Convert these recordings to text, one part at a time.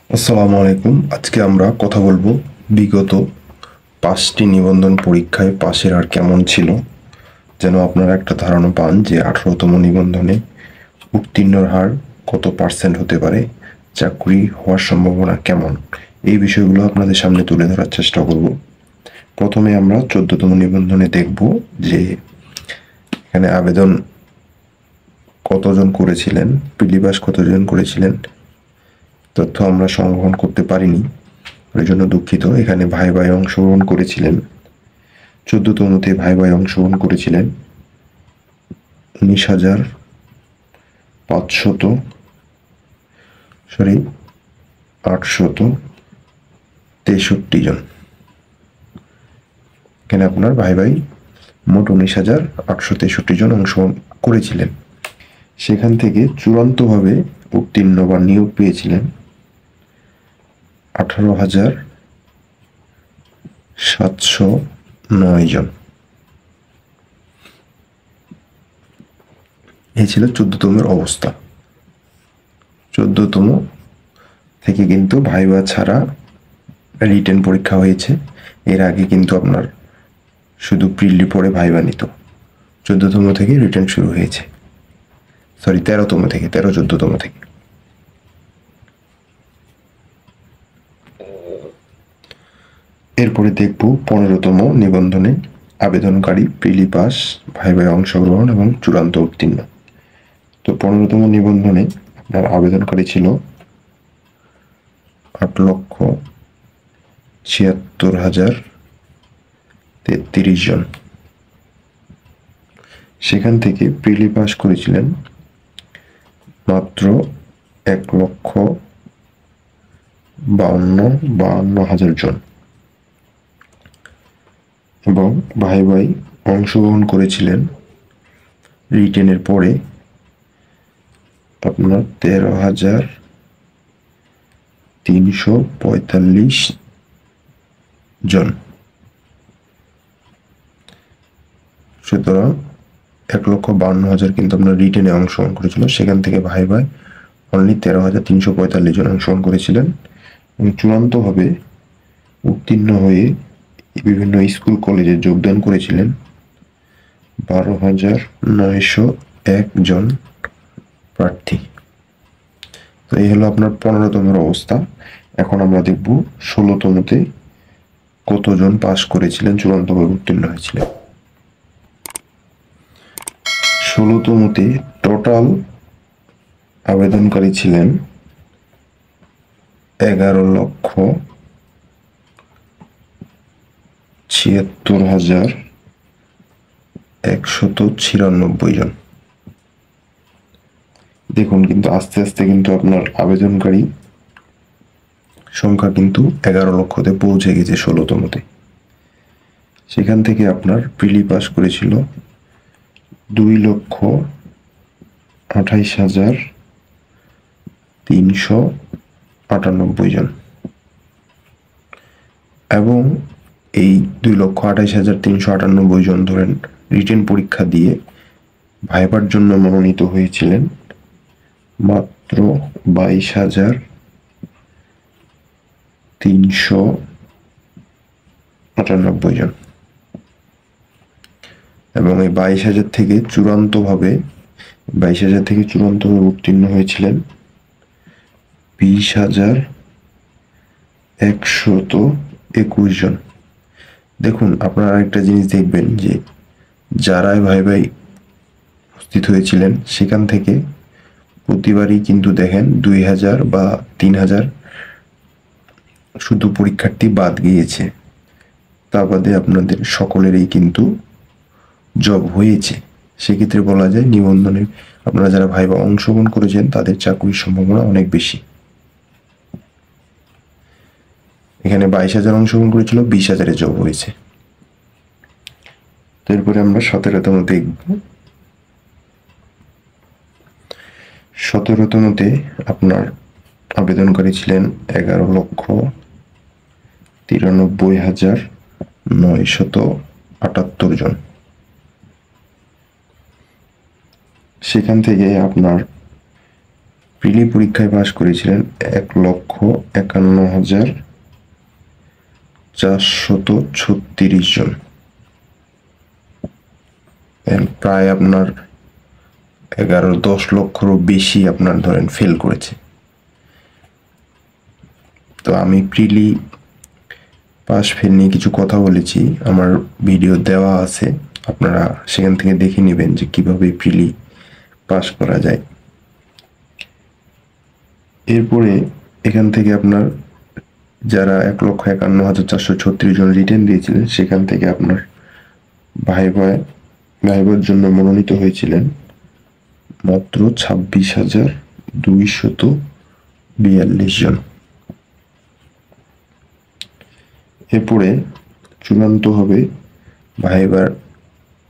আসসালামু আলাইকুম। আজকে আমরা কথা বলবো বিগত 5টি নিবন্ধন পরীক্ষায় পাশের হার কেমন ছিল, যেন আপনারা একটা ধারণা পান যে 18তম নিবন্ধনে উত্তীর্ণর হার কত পার্সেন্ট হতে পারে, চাকরি হওয়ার সম্ভাবনা কেমন। এই বিষয়গুলো আপনাদের সামনে তুলে ধরার চেষ্টা করব। প্রথমে আমরা 14তম নিবন্ধনে দেখব যে এখানে আবেদন কতজন করেছিলেন, প্রিলিবাস কতজন করেছিলেন। তথ্য আমরা সংগ্রহণ করতে পারিনি, এর জন্য দুঃখিত। এখানে ভাই ভাই অংশগ্রহণ করেছিলেন 14তমতে ভাই ভাই অংশগ্রহণ করেছিলেন 863 জন। এখানে আপনার ভাই ভাই মোট 19,863 জন অংশগ্রহণ করেছিলেন। সেখান থেকে চূড়ান্তভাবে উত্তীর্ণ বা নিয়োগ পেয়েছিলেন 18,709 জন। এই ছিল 14তমের অবস্থা। 14তম থেকে কিন্তু ভাইবা ছাড়া রিটেন পরীক্ষা হয়েছে। এর আগে কিন্তু আপনার শুধু প্রিলি পড়ে ভাইবা নিত। 14তম থেকে রিটেন শুরু হয়েছে, 13তম থেকে, 14তম থেকে। এরপরে দেখব 15তম নিবন্ধনে আবেদনকারী, প্রিলি পাস, ভাইভায় অংশগ্রহণ এবং চূড়ান্ত উত্তীর্ণ। তো 15তম নিবন্ধনে আপনার আবেদনকারী ছিল 8,76,033 জন। সেখান থেকে প্রিলি পাস করেছিলেন মাত্র 1,52,000 জন এবং ভাই ভাই অংশগ্রহণ করেছিলেন রিটেনের পরে আপনার 13,345 জন। সুতরাং 1,52,000 কিন্তু আপনার রিটেনে অংশগ্রহণ করেছিল। সেখান থেকে ভাই ভাই অনলি 13,345 জন অংশগ্রহণ করেছিলেন এবং চূড়ান্তভাবে উত্তীর্ণ হয়ে বিভিন্ন স্কুল কলেজে যোগদান করেছিলেন 12,901 জন প্রার্থী। তো এই হলো আপনার 15তমের অবস্থা। এখন আমরা দেখব 16তমতে কতজন পাস করেছিলেন, চূড়ান্তভাবে উত্তীর্ণ হয়েছিলেন। 16তমতে টোটাল আবেদনকারী ছিলেন 11,76,196 জন। দেখুন, কিন্তু আস্তে আস্তে কিন্তু আপনার আবেদনকারী সংখ্যা কিন্তু 11 লক্ষতে পৌঁছে গেছে 16তমতে। সেখান থেকে আপনার প্রিলি পাস করেছিল 2,28,398 জন এবং এই 2,28,398 জন ধরেন রিটেন পরীক্ষা দিয়ে ভাইবার জন্য মনোনীত হয়েছিলেন মাত্র 22,398 জন এবং এই 22,000 থেকে চূড়ান্তভাবে উত্তীর্ণ হয়েছিলেন 20,121 জন। দেখুন, আপনারা আরেকটা জিনিস দেখবেন যে যারাই ভাই ভাই উপস্থিত হয়েছিলেন সেখান থেকে প্রতিবারই কিন্তু দেখেন 2,000 বা 3,000 শুধু পরীক্ষার্থী বাদ গিয়েছে। তা বাদে আপনাদের সকলেরই কিন্তু জব হয়েছে। সেক্ষেত্রে বলা যায় নিবন্ধনে আপনারা যারা ভাইবা অংশগ্রহণ করেছেন তাদের চাকরির সম্ভাবনা অনেক বেশি। এখানে 22,000 অংশগ্রহণ করেছিল, 20,000-এ জব হয়েছে। এরপরে আমরা 17তম দেখব। 17তমতে আপনার আবেদনকারী ছিলেন 11,93,978 জন। সেখান থেকে আপনার প্রিলি পরীক্ষায় পাশ করেছিলেন 1,51,436 জন। প্রায় আপনার 11-10 লক্ষেরও বেশি আপনার ধরেন ফেল করেছে। তো আমি প্রিলি পাস ফেল নিয়ে কিছু কথা বলেছি, আমার ভিডিও দেওয়া আছে, আপনারা সেখান থেকে দেখে নেবেন যে কিভাবে প্রিলি পাস করা যায়। এরপরে এখান থেকে আপনার যারা 1,51,436 জন রিটেন দিয়েছিলেন সেখান থেকে আপনার ভাইবার জন্য মনোনীত হয়েছিলেন মাত্র 26,242 জন। এরপরে চূড়ান্তভাবে ভাইবার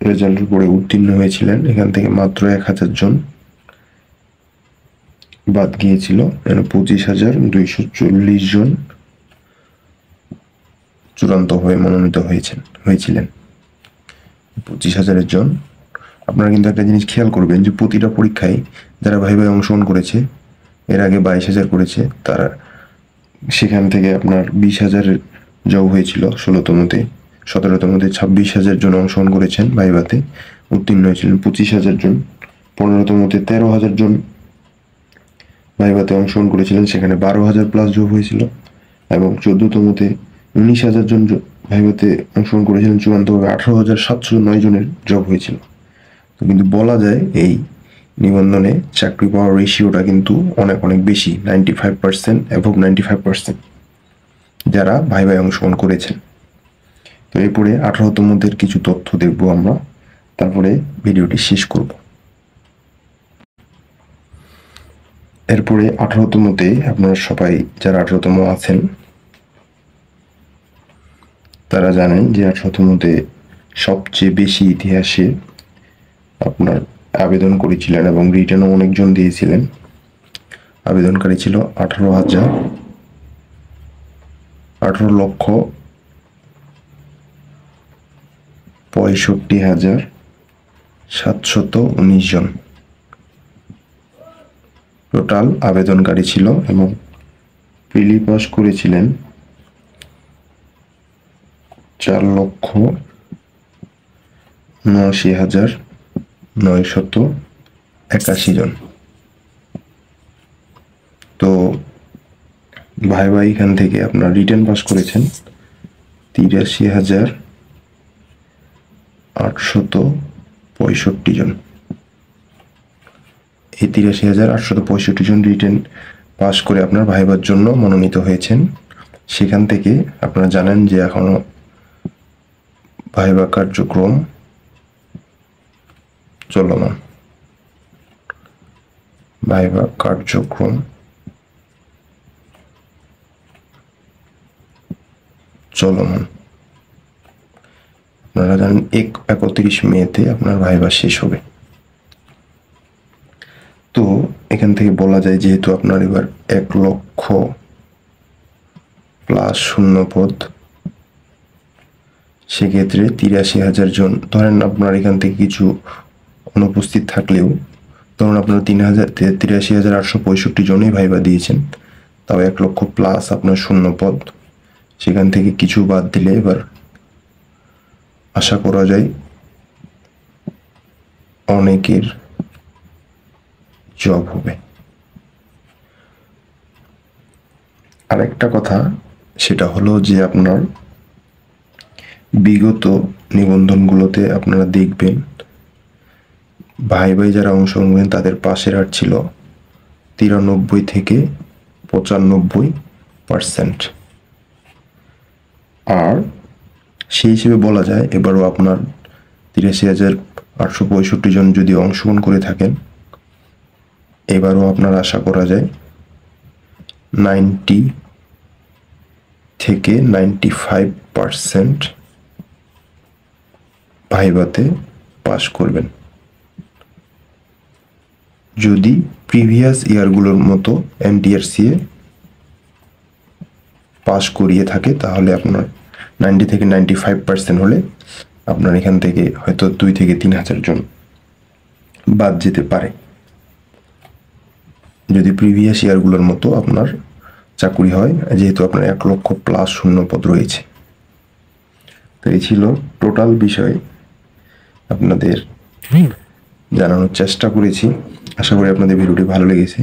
রেজাল্টের পরে উত্তীর্ণ হয়েছিলেন এখান থেকে মাত্র 1,000 জন বাদ গিয়েছিল। 25,240 জন চূড়ান্ত হয়ে মনোনীত হয়েছিলেন। 25,000 জন। আপনারা কিন্তু একটা জিনিস খেয়াল করবেন যে প্রতিটা পরীক্ষায় যারা ভাইভায় অংশগ্রহণ করেছে, এর আগে 22,000 করেছে, তারা সেখান থেকে আপনার 20,000 জব হয়েছিল 16তমতে, 17তমতে 26,000 জন অংশগ্রহণ করেছেন ভাইভাতে, উত্তীর্ণ হয়েছিলেন 25,000 জন। 15তমতে 13,000 জন ভাইভাতে অংশগ্রহণ করেছিলেন, সেখানে 12,000 প্লাস জব হয়েছিল। এবং 14তমতে 19,000 জন ভাইভাতে অংশগ্রহণ করেছিলেন, চূড়ান্তভাবে 18,709 জনের জব হয়েছিল। তো কিন্তু বলা যায় এই নিবন্ধনে চাকরি পাওয়ার রেশিওটা কিন্তু অনেক অনেক বেশি, 95% এবং 95% যারা ভাইভায় অংশগ্রহণ করেছেন। তো এরপরে 18তমদের কিছু তথ্য দেখব আমরা, তারপরে ভিডিওটি শেষ করব। এরপরে 18তমতে আপনারা সবাই যারা 18তম আছেন তারা জানেন যে 18তমতে সবচেয়ে বেশি ইতিহাসে আপনার আবেদন করেছিলেন এবং রিটেনও অনেকজন দিয়েছিলেন। আবেদনকারী ছিল 18,65,719 জন টোটাল আবেদনকারী ছিল এবং প্রিলি পাস করেছিলেন 4,79,981 জন। তো ভাইভা এখান থেকে আপনার রিটেন পাস করেছেন 83,865 জন। এই 83,865 জন রিটেন পাস করে আপনার ভাইবার জন্য মনোনীত হয়েছেন। সেখান থেকে আপনারা জানেন যে এখনো ভাইবা কার্যক্রম চলমান। ভাইবা কার্যক্রম চলমান। আপনারা জানেন 31 মেতে আপনার ভাইবা শেষ হবে। তো এখান থেকে বলা যায় যেহেতু আপনার এবার 1 লক্ষ প্লাস 0 পদ, সেক্ষেত্রে 83,000 জন, ধরেন আপনার এখান থেকে কিছু অনুপস্থিত থাকলেও ধরুন আপনার 83,865 জনই ভাইবা দিয়েছেন, তাও 1 লক্ষ প্লাস আপনার 0 পদ, সেখান থেকে কিছু বাদ দিলে এবার আশা করা যায় অনেকের জব হবে। আরেকটা কথা সেটা হলো যে আপনার বিগত নিবন্ধনগুলোতে আপনারা দেখবেন ভাই যারা অংশগ্রহণ করেন তাদের পাশের হার ছিল 93 থেকে 95%। আর সেই হিসেবে বলা যায় এবারও আপনার 83,865 জন যদি অংশগ্রহণ করে থাকেন, এবারও আপনার আশা করা যায় 90 থেকে 95% ভাইভাতে পাস করবেন। যদি প্রিভিয়াস ইয়ারগুলোর মতো এনটিআরসি পাস করিয়ে থাকে তাহলে আপনার 90 থেকে 95% হলে আপনার এখান থেকে হয়তো 2 থেকে 3,000 জন বাদ যেতে পারে। যদি প্রিভিয়াস ইয়ারগুলোর মতো আপনার চাকুরি হয়, যেহেতু আপনার 1 লক্ষ প্লাস শূন্যপদ রয়েছে। তো এই ছিল টোটাল বিষয়, আপনাদের জানানোর চেষ্টা করেছি। আশা করি আপনাদের ভিডিওটি ভালো লেগেছে।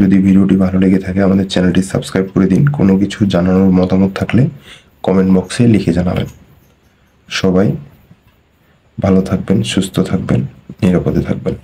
যদি ভিডিওটি ভালো লেগে থাকে আমাদের চ্যানেলটি সাবস্ক্রাইব করে দিন। কোনো কিছু জানানোর মতামত থাকলে কমেন্ট বক্সে লিখে জানাবেন। সবাই ভালো থাকবেন, সুস্থ থাকবেন, নিরাপদে থাকবেন।